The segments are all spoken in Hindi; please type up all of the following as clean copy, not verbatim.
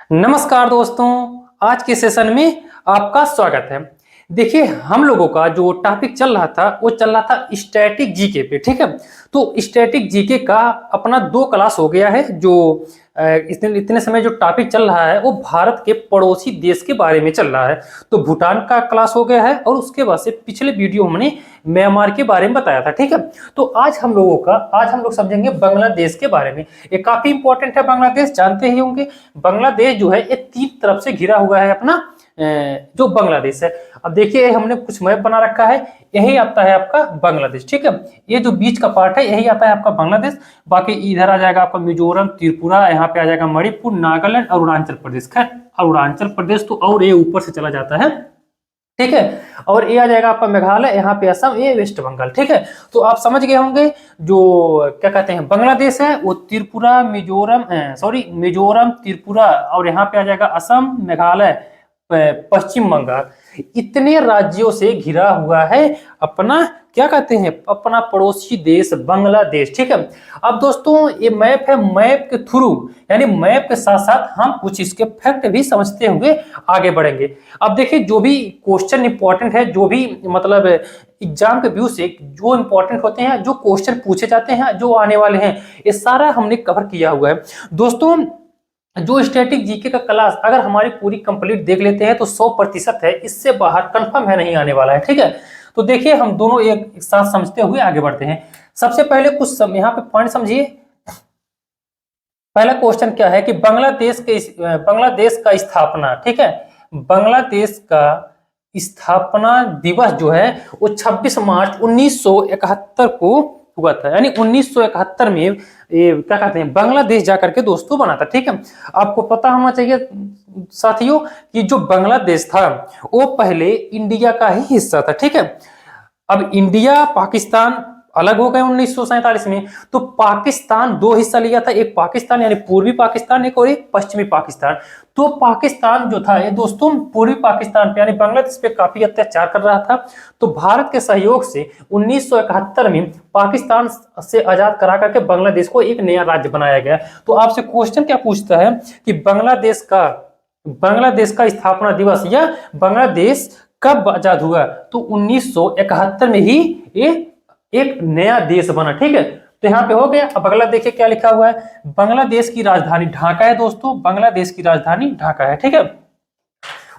नमस्कार दोस्तों, आज के सेशन में आपका स्वागत है। देखिए, हम लोगों का जो टॉपिक चल रहा था वो चल रहा था स्टैटिक जीके पे। ठीक है, तो स्टैटिक जीके का अपना 2 क्लास हो गया है। जो इतने समय जो टॉपिक चल रहा है वो भारत के पड़ोसी देश के बारे में चल रहा है। तो भूटान का क्लास हो गया है और उसके बाद से पिछले वीडियो हमने म्यांमार के बारे में बताया था। ठीक है, तो आज हम लोग समझेंगे बांग्लादेश के बारे में। ये काफी इंपॉर्टेंट है। बांग्लादेश जानते ही होंगे, बांग्लादेश जो है ये 3 तरफ से घिरा हुआ है अपना जो बांग्लादेश है। अब देखिए, हमने कुछ मैप बना रखा है, यही आता है आपका बांग्लादेश। ठीक है, ये जो बीच का पार्ट है यही आता है आपका बांग्लादेश। बाकी इधर आ जाएगा आपका मिजोरम, त्रिपुरा, यहाँ पे आ जाएगा मणिपुर, नागालैंड, अरुणाचल प्रदेश। खैर, अरुणाचल प्रदेश तो और ये ऊपर से चला जाता है। ठीक है, और ये आ जाएगा आपका मेघालय, यहाँ पे असम, ये वेस्ट बंगाल। ठीक है, तो आप समझ गए होंगे जो क्या कहते हैं बांग्लादेश है वो त्रिपुरा, मिजोरम, त्रिपुरा और यहाँ पे आ जाएगा असम, मेघालय, पश्चिम बंगाल, इतने राज्यों से घिरा हुआ है अपना क्या कहते हैं अपना पड़ोसी देश बांग्लादेश। ठीक है, अब दोस्तों ये मैप है, मैप के थ्रू यानी मैप के साथ साथ हम कुछ इसके फैक्ट भी समझते हुए आगे बढ़ेंगे। अब देखिए, जो भी क्वेश्चन इंपॉर्टेंट है, जो भी मतलब एग्जाम के व्यू से जो इंपॉर्टेंट होते हैं, जो क्वेश्चन पूछे जाते हैं, जो आने वाले हैं, ये सारा हमने कवर किया हुआ है दोस्तों। जो स्टैटिक जीके का क्लास अगर हमारी पूरी कंप्लीट देख लेते हैं तो 100% है, इससे बाहर कंफर्म है नहीं आने वाला है। ठीक है, तो देखिए हम दोनों एक साथ समझते हुए आगे बढ़ते हैं। सबसे पहले कुछ यहाँ पे पॉइंट समझिए। पहला क्वेश्चन क्या है कि बांग्लादेश का स्थापना, ठीक है, बांग्लादेश का स्थापना दिवस जो है वो 26 मार्च 1971 को हुआ था। यानी 1971 में ये क्या कहते हैं बांग्लादेश जाकर के दोस्तों बना था। ठीक है, आपको पता होना चाहिए साथियों कि जो बांग्लादेश था वो पहले इंडिया का ही हिस्सा था। ठीक है, अब इंडिया पाकिस्तान अलग हो गए 1947 में, तो पाकिस्तान 2 हिस्सा लिया था, एक पाकिस्तान यानी पूर्वी पाकिस्तान, एक और एक पश्चिमी पाकिस्तान। तो पाकिस्तान जो था ये दोस्तों पूर्वी पाकिस्तान पे यानी बांग्लादेश पे काफी अत्याचार कर रहा था। तो भारत के सहयोग से 1971 में पाकिस्तान से आजाद करा करके बांग्लादेश को एक नया राज्य बनाया गया। तो आपसे क्वेश्चन क्या पूछता है कि बांग्लादेश का स्थापना दिवस या बांग्लादेश कब आजाद हुआ? तो 1971 में ही ये एक नया देश बना। ठीक है, तो यहाँ पे हो गया। अब अगला देखिए क्या लिखा हुआ है, बांग्लादेश की राजधानी ढाका है दोस्तों, बांग्लादेश की राजधानी ढाका है। ठीक है,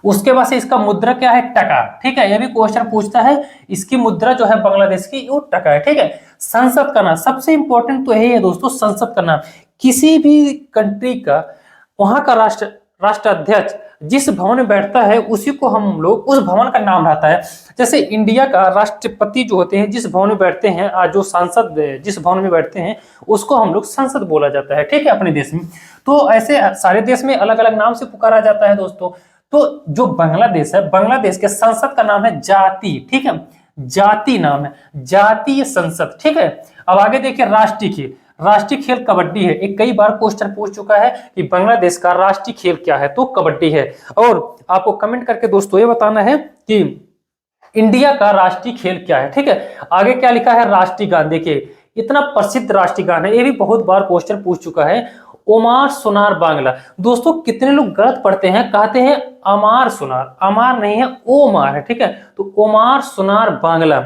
उसके बाद से इसका मुद्रा क्या है? टका। ठीक है, यह भी क्वेश्चन पूछता है, इसकी मुद्रा जो है बांग्लादेश की वो टका है। ठीक है, संसद का नाम सबसे इंपॉर्टेंट तो यही है दोस्तों, संसद का नाम। किसी भी कंट्री का वहां का राष्ट्राध्यक्ष जिस भवन में बैठता है उसी को हम लोग उस भवन का नाम रहता है। जैसे इंडिया का राष्ट्रपति जो होते हैं जिस भवन में बैठते हैं, जो सांसद जिस भवन में बैठते हैं उसको हम लोग संसद बोला जाता है। ठीक है, अपने देश में तो ऐसे सारे देश में अलग अलग नाम से पुकारा जाता है दोस्तों। तो जो बांग्लादेश है, बांग्लादेश के संसद का नाम है जाति। ठीक है, जाति नाम है, जातीय संसद। ठीक है, अब आगे देखिए राष्ट्रीय खेल कबड्डी है। एक कई बार क्वेश्चन पूछ चुका है कि बांग्लादेश का राष्ट्रीय खेल क्या है, तो कबड्डी है। और आपको कमेंट करके दोस्तों ये बताना है कि इंडिया का राष्ट्रीय खेल क्या है। ठीक है, आगे क्या लिखा है, राष्ट्रीय गान। देखिए इतना प्रसिद्ध राष्ट्रीय गान है, ये भी बहुत बार क्वेश्चन पूछ चुका है, ओमार सोनार बांग्ला। दोस्तों कितने लोग गलत पढ़ते हैं, कहते हैं अमार सोनार, अमार नहीं है ओमार है। ठीक है, तो ओमार सोनार बांग्ला।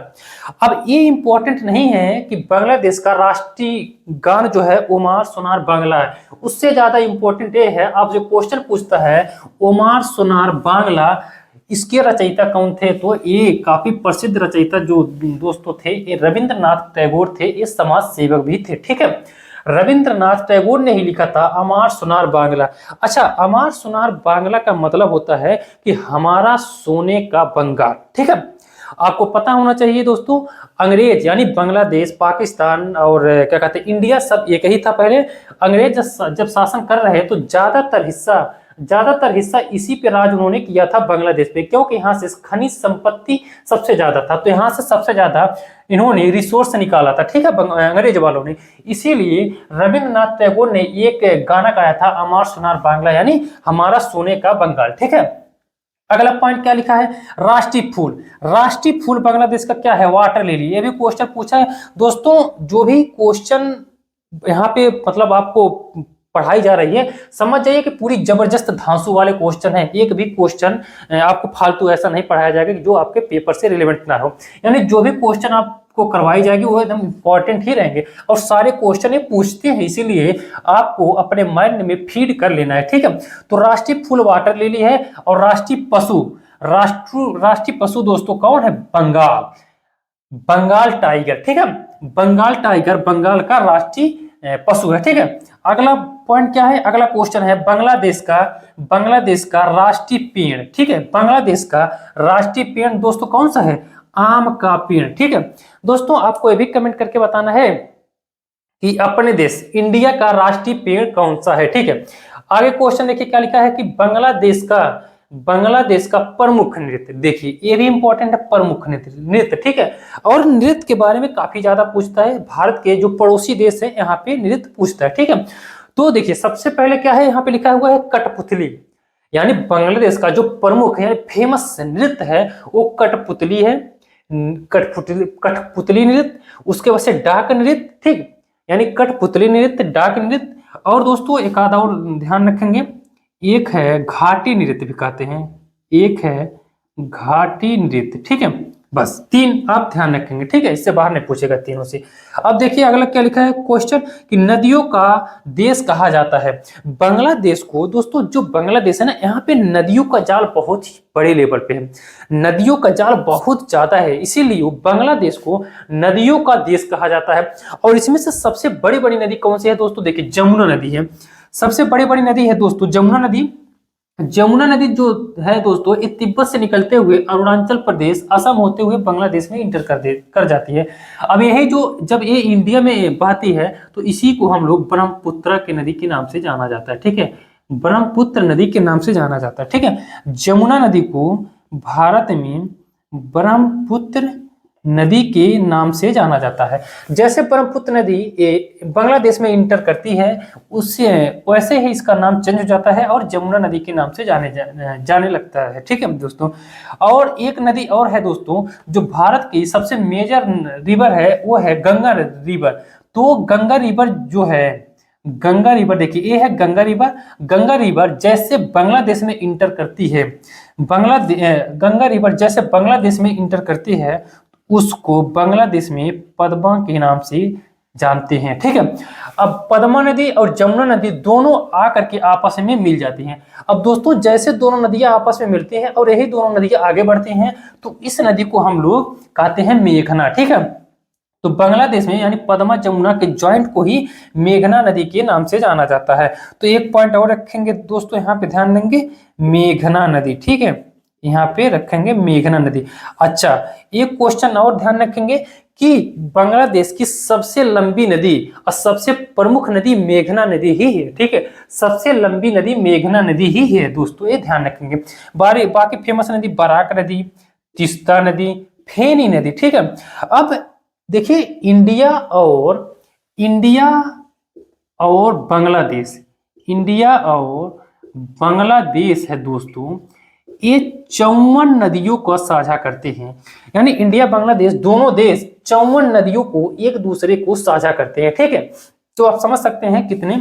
अब ये इंपॉर्टेंट नहीं है कि बांग्लादेश का राष्ट्रीय गान जो है ओमार सोनार बांग्ला है, उससे ज्यादा इंपॉर्टेंट ये है, आप जो क्वेश्चन पूछता है ओमार सोनार बांग्ला, इसके रचयिता कौन थे? तो ये काफी प्रसिद्ध रचयिता जो दोस्तों थे ये रविंद्रनाथ टैगोर थे, ये समाज सेवक भी थे। ठीक है, रविंद्रनाथ टैगोर ने ही लिखा था अमार सोनार बांग्ला। अच्छा, अमार सोनार बांग्ला का मतलब होता है कि हमारा सोने का बंगाल। ठीक है, आपको पता होना चाहिए दोस्तों, अंग्रेज यानी बांग्लादेश, पाकिस्तान और क्या कहते हैं इंडिया सब एक ही था पहले। अंग्रेज जब शासन कर रहे तो ज्यादातर हिस्सा इसी पे राज उन्होंने किया था बांग्लादेश पे, क्योंकि यहाँ से खनिज संपत्ति सबसे ज्यादा था, तो यहाँ से सबसे ज्यादा इन्होंने रिसोर्स निकाला था। ठीक है, अंग्रेज वालों ने, इसीलिए रविंद्रनाथ टैगोर ने एक गाना गाया था अमार सोनार बांग्ला यानी हमारा सोने का बंगाल। ठीक है, अगला पॉइंट क्या लिखा है, राष्ट्रीय फूल बांग्लादेश का क्या है? Water lily. ये भी क्वेश्चन पूछा है दोस्तों। जो भी क्वेश्चन यहाँ पे मतलब आपको पढ़ाई जा रही है, समझ जाइए कि पूरी जबरदस्त धांसू वाले क्वेश्चन है। एक भी क्वेश्चन आपको फालतू ऐसा नहीं पढ़ाया जाएगा कि जो आपके पेपर से रिलेवेंट ना हो, यानी जो भी क्वेश्चन आपको करवाई जाएगी वो एकदम इंपॉर्टेंट ही रहेंगे, और सारे क्वेश्चन ये पूछते हैं, इसीलिए आपको अपने माइंड में फीड कर लेना है, ठीक है। तो राष्ट्रीय फूल वाटर लिली है, और राष्ट्रीय पशु दोस्तों कौन है? बंगाल, बंगाल टाइगर, ठीक है। बंगाल टाइगर बंगाल का राष्ट्रीय पशु है, ठीक है। अगला पॉइंट क्या है, अगला क्वेश्चन है बांग्लादेश का राष्ट्रीय पेड़, ठीक है। बांग्लादेश का राष्ट्रीय पेड़ दोस्तों कौन सा है? आम का पेड़, ठीक है। दोस्तों आपको ये भी कमेंट करके बताना है कि अपने देश इंडिया का राष्ट्रीय पेड़ कौन सा है, ठीक है। आगे क्वेश्चन देखिए क्या लिखा है कि बांग्लादेश का प्रमुख नृत्य, देखिए ये भी इंपॉर्टेंट है, प्रमुख नृत्य, ठीक है। और नृत्य के बारे में काफी ज्यादा पूछता है, भारत के जो पड़ोसी देश है यहाँ पे नृत्य पूछता है, ठीक है। तो देखिए सबसे पहले क्या है, यहाँ पे लिखा हुआ है कठपुतली, यानी बांग्लादेश का जो प्रमुख है फेमस नृत्य है वो कठपुतली है, कठपुतली नृत्य, उसके बाद से डाक नृत्य, ठीक, यानी कठपुतली नृत्य, डाक नृत्य, और दोस्तों एक आधा और ध्यान रखेंगे, एक है घाटी नृत्य भी कहते हैं, एक है घाटी नृत्य, ठीक है। बस 3 आप ध्यान रखेंगे, ठीक है, इससे बाहर नहीं पूछेगा तीनों से। अब देखिए अगला क्या लिखा है क्वेश्चन कि नदियों का देश कहा जाता है बांग्लादेश को। दोस्तों जो बांग्लादेश है ना, यहाँ पे नदियों का जाल बहुत ही बड़े लेवल पे है, नदियों का जाल बहुत ज्यादा है, इसीलिए बांग्लादेश को नदियों का देश कहा जाता है। और इसमें से सबसे बड़ी बड़ी नदी कौन सी है दोस्तों? देखिए जमुना नदी है, सबसे बड़ी बड़ी नदी है दोस्तों जमुना नदी। जमुना नदी जो है दोस्तों ये तिब्बत से निकलते हुए अरुणाचल प्रदेश, असम होते हुए बांग्लादेश में इंटर कर जाती है। अब यही जो जब ये इंडिया में बहती है तो इसी को हम लोग ब्रह्मपुत्र के नदी के नाम से जाना जाता है, ठीक है, ब्रह्मपुत्र नदी के नाम से जाना जाता है, ठीक है। जमुना नदी को भारत में ब्रह्मपुत्र नदी के नाम से जाना जाता है। जैसे ब्रह्मपुत्र नदी बांग्लादेश में इंटर करती है उससे वैसे ही इसका नाम चेंज हो जाता है और जमुना नदी के नाम से जाने लगता है, ठीक है दोस्तों। और एक नदी और है दोस्तों जो भारत की सबसे मेजर रिवर है, वो है गंगा रिवर। तो गंगा रिवर जो है, गंगा रिवर देखिए ये है गंगा रिवर जैसे बांग्लादेश में इंटर करती है, गंगा रिवर जैसे बांग्लादेश में इंटर करती है उसको बांग्लादेश में पद्मा के नाम से जानते हैं, ठीक है। अब पद्मा नदी और जमुना नदी दोनों आकर के आपस में मिल जाती हैं। अब दोस्तों जैसे दोनों नदियां आपस में मिलती हैं और यही दोनों नदियां आगे बढ़ती हैं तो इस नदी को हम लोग कहते हैं मेघना, ठीक है। तो बांग्लादेश में यानी पद्मा जमुना के जॉइंट को ही मेघना नदी के नाम से जाना जाता है। तो एक पॉइंट और रखेंगे दोस्तों, यहाँ पे ध्यान देंगे मेघना नदी, ठीक है, यहाँ पे रखेंगे मेघना नदी। अच्छा एक क्वेश्चन और ध्यान रखेंगे कि बांग्लादेश की सबसे लंबी नदी और सबसे प्रमुख नदी मेघना नदी ही है, ठीक है, सबसे लंबी नदी मेघना नदी ही है दोस्तों, ये ध्यान रखेंगे। बाकी फेमस नदी बराक नदी, तीस्ता नदी, फेनी नदी, ठीक है। अब देखिए इंडिया और बांग्लादेश है दोस्तों, ये 54 नदियों को साझा करते हैं, यानी इंडिया बांग्लादेश दोनों देश 54 नदियों को एक दूसरे को साझा करते हैं, ठीक है। तो आप समझ सकते हैं कितने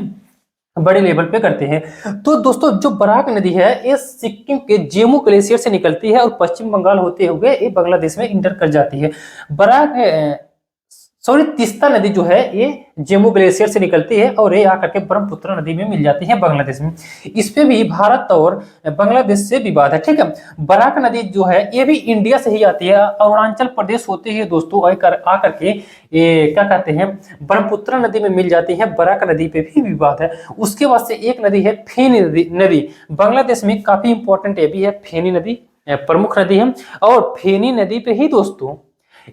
बड़े लेवल पे करते हैं। तो दोस्तों जो बराक नदी है ये सिक्किम के जेमू ग्लेशियर से निकलती है और पश्चिम बंगाल होते हुए ये बांग्लादेश में इंटर कर जाती है। तीस्ता नदी जो है ये जेमू ग्लेशियर से निकलती है और ये आकर के ब्रह्मपुत्र नदी में मिल जाती है बांग्लादेश में। इस पे भी भारत और बांग्लादेश से विवाद है, ठीक है। बराक नदी जो है ये भी इंडिया से ही आती है, अरुणाचल प्रदेश होते ही दोस्तों आकर के ये क्या कहते हैं ब्रह्मपुत्र नदी में मिल जाती है। बराक नदी पे भी विवाद है। उसके बाद से एक नदी है फेनी नदी, बांग्लादेश में काफी इंपॉर्टेंट ये भी है, फेनी नदी प्रमुख नदी है। और फेनी नदी पे ही दोस्तों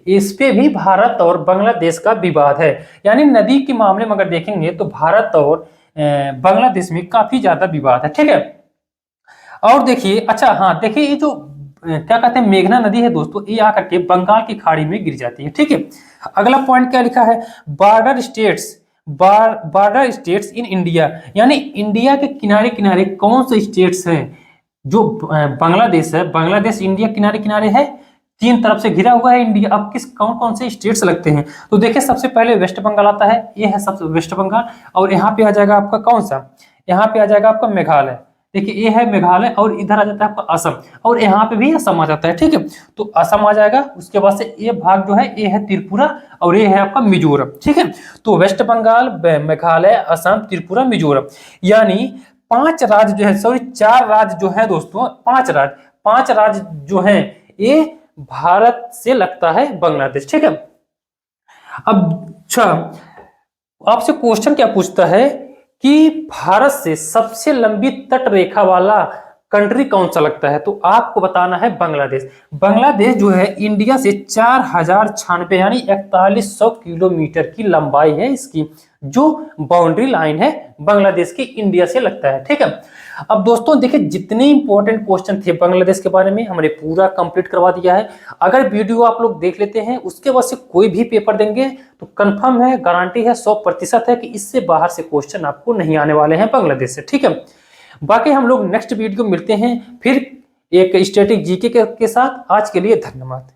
इस पे भी भारत और बांग्लादेश का विवाद है, यानी नदी के मामले में अगर देखेंगे तो भारत और बांग्लादेश में काफी ज्यादा विवाद है, ठीक है। और देखिए अच्छा हाँ देखिए ये जो क्या कहते हैं मेघना नदी है दोस्तों, ये आकर के बंगाल की खाड़ी में गिर जाती है, ठीक है। अगला पॉइंट क्या लिखा है, बॉर्डर स्टेट्स इन इंडिया, यानी इंडिया के किनारे किनारे कौन से स्टेट्स हैं जो बांग्लादेश है, बांग्लादेश इंडिया किनारे किनारे है तीन तरफ से घिरा हुआ है इंडिया। अब किस कौन कौन से स्टेट्स लगते हैं, तो देखिए सबसे पहले वेस्ट बंगाल आता है, ये है सबसे वेस्ट बंगाल। और यहाँ पे आ जाएगा आपका कौन सा, यहाँ पे आ जाएगा आपका मेघालय। देखिए ये है मेघालय, और इधर आ जाता है आपका असम, और यहाँ पे भी असम आ जाता है, ठीक है। तो असम आ जाएगा, उसके बाद से ये भाग जो है ये है त्रिपुरा, और ये है आपका मिजोरम, ठीक है। तो वेस्ट बंगाल, मेघालय, असम, त्रिपुरा, मिजोरम, यानी 5 राज्य जो है, सॉरी 4 राज्य जो है दोस्तों, 5 राज्य जो है ये भारत से लगता है बांग्लादेश, ठीक है। अब अच्छा, आपसे क्वेश्चन क्या पूछता है कि भारत से सबसे लंबी तट रेखा वाला कंट्री कौन सा लगता है, तो आपको बताना है बांग्लादेश। बांग्लादेश जो है इंडिया से 4096 यानी 4100 किलोमीटर की लंबाई है इसकी, जो बाउंड्री लाइन है बांग्लादेश की इंडिया से लगता है, ठीक है। अब दोस्तों देखिए जितने इंपॉर्टेंट क्वेश्चन थे बांग्लादेश के बारे में हमने पूरा कंप्लीट करवा दिया है। अगर वीडियो आप लोग देख लेते हैं, उसके बाद से कोई भी पेपर देंगे तो कंफर्म है, गारंटी है, 100% है कि इससे बाहर से क्वेश्चन आपको नहीं आने वाले हैं बांग्लादेश से, ठीक है। बाकी हम लोग नेक्स्ट वीडियो मिलते हैं फिर एक स्टैटिक जीके के साथ। आज के लिए धन्यवाद।